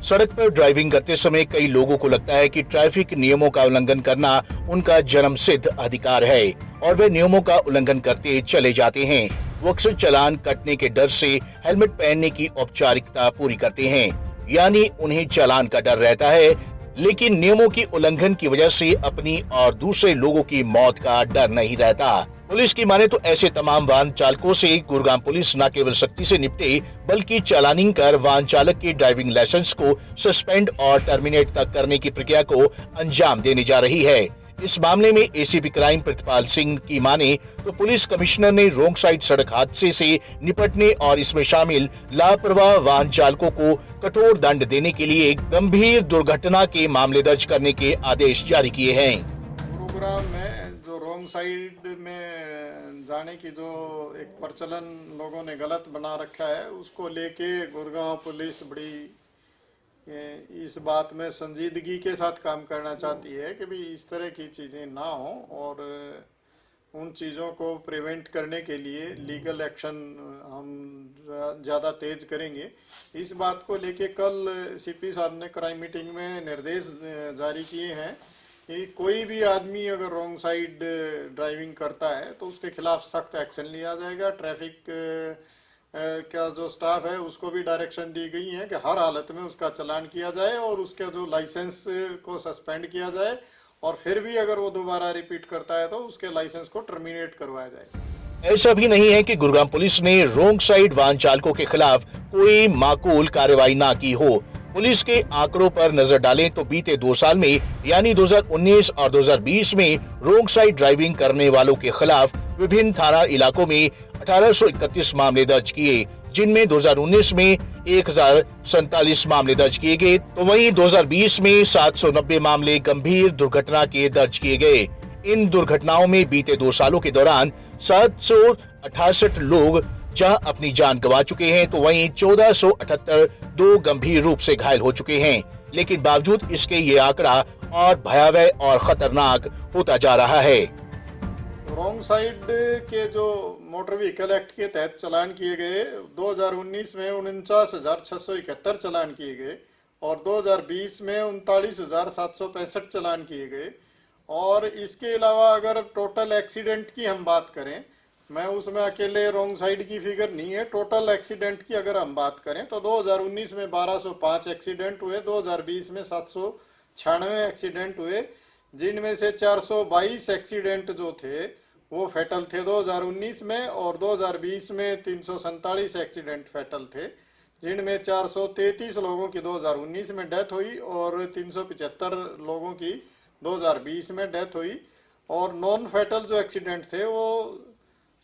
सड़क पर ड्राइविंग करते समय कई लोगों को लगता है कि ट्रैफिक नियमों का उल्लंघन करना उनका जन्मसिद्ध अधिकार है और वे नियमों का उल्लंघन करते चले जाते हैं। वो अक्सर चालान कटने के डर से हेलमेट पहनने की औपचारिकता पूरी करते हैं, यानी उन्हें चालान का डर रहता है, लेकिन नियमों की उल्लंघन की वजह से अपनी और दूसरे लोगों की मौत का डर नहीं रहता। पुलिस की माने तो ऐसे तमाम वाहन चालकों से गुरुग्राम पुलिस न केवल सख्ती से निपटे बल्कि चालानिंग कर वाहन चालक के ड्राइविंग लाइसेंस को सस्पेंड और टर्मिनेट तक करने की प्रक्रिया को अंजाम देने जा रही है। इस मामले में एसीपी क्राइम प्रतिपाल सिंह की माने तो पुलिस कमिश्नर ने रोंग साइड सड़क हादसे से निपटने और इसमें शामिल लापरवाह वाहन चालकों को कठोर दंड देने के लिए गंभीर दुर्घटना के मामले दर्ज करने के आदेश जारी किए हैं। गुरुग्राम में जो रोंग साइड में जाने की जो एक प्रचलन लोगों ने गलत बना रखा है, उसको लेके गुरुग्राम पुलिस बड़ी इस बात में संजीदगी के साथ काम करना चाहती है कि भी इस तरह की चीज़ें ना हो और उन चीज़ों को प्रिवेंट करने के लिए लीगल एक्शन हम ज़्यादा तेज करेंगे। इस बात को लेके कल सीपी साहब ने क्राइम मीटिंग में निर्देश जारी किए हैं कि कोई भी आदमी अगर रॉन्ग साइड ड्राइविंग करता है तो उसके खिलाफ सख्त एक्शन लिया जाएगा। ट्रैफिक का जो स्टाफ है उसको भी डायरेक्शन दी गई है कि हर हालत में उसका चालान किया जाए और उसका जो लाइसेंस को सस्पेंड किया जाए और फिर भी अगर वो दोबारा रिपीट करता है तो उसके लाइसेंस को टर्मिनेट करवाया जाए। ऐसा भी नहीं है कि गुरुग्राम पुलिस ने रोंग साइड वाहन चालकों के खिलाफ कोई माकूल कार्रवाई ना की हो। पुलिस के आंकड़ों पर नजर डालें तो बीते 2 साल में यानी 2019 और 2020 में रोंग साइड ड्राइविंग करने वालों के खिलाफ विभिन्न थाना इलाकों में 1831 मामले दर्ज किए, जिनमें 2019 में 1047 मामले दर्ज किए गए तो वहीं 2020 में 790 मामले गंभीर दुर्घटना के दर्ज किए गए। इन दुर्घटनाओं में बीते 2 सालों के दौरान 768 लोग जहां अपनी जान गंवा चुके हैं तो वहीं 1478 दो गंभीर रूप से घायल हो चुके हैं। लेकिन बावजूद इसके ये आंकड़ा और भयावह और खतरनाक होता जा रहा है। रॉन्ग साइड के जो मोटर व्हीकल एक्ट के तहत चालान किए गए 2019 में 49,671 चालान किए गए और 2020 में 39,765 चालान किए गए। और इसके अलावा अगर टोटल एक्सीडेंट की हम बात करें, मैं उसमें अकेले रॉन्ग साइड की फिगर नहीं है, टोटल एक्सीडेंट की अगर हम बात करें तो 2019 में 1205 एक्सीडेंट हुए, 2020 में 796 एक्सीडेंट हुए, जिनमें से 422 एक्सीडेंट जो थे वो फैटल थे 2019 में और 2020 में 347 एक्सीडेंट फैटल थे, जिनमें 433 लोगों की 2019 में डेथ हुई और 375 लोगों की 2020 में डेथ हुई। और नॉन फैटल जो एक्सीडेंट थे वो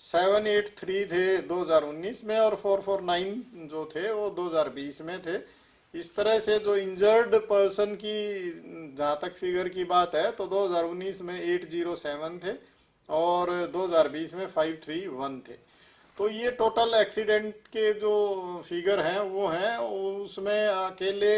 783 थे 2019 में और 449 जो थे वो 2020 में थे। इस तरह से जो इंजर्ड पर्सन की जहाँ तक फिगर की बात है तो 2019 में 807 थे और 2020 में 531 थे। तो ये टोटल एक्सीडेंट के जो फिगर हैं वो हैं, उसमें अकेले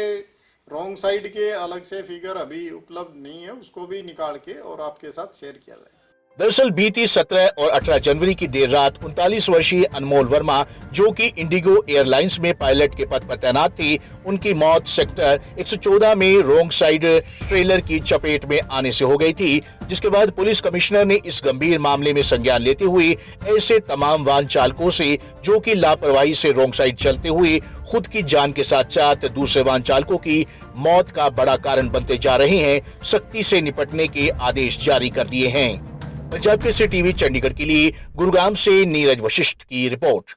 रॉन्ग साइड के अलग से फिगर अभी उपलब्ध नहीं है, उसको भी निकाल के और आपके साथ शेयर किया जाए। दरअसल बीती 17 और 18 जनवरी की देर रात 39 वर्षीय अनमोल वर्मा, जो कि इंडिगो एयरलाइंस में पायलट के पद पर तैनात थी, उनकी मौत सेक्टर 114 में रोंग साइड ट्रेलर की चपेट में आने से हो गई थी, जिसके बाद पुलिस कमिश्नर ने इस गंभीर मामले में संज्ञान लेते हुए ऐसे तमाम वाहन चालकों से जो कि लापरवाही से रोंग साइड चलते हुए खुद की जान के साथ साथ दूसरे वाहन चालकों की मौत का बड़ा कारण बनते जा रहे हैं, सख्ती से निपटने के आदेश जारी कर दिए हैं। पंजाब केसरी टीवी चंडीगढ़ के लिए गुरुग्राम से नीरज वशिष्ठ की रिपोर्ट।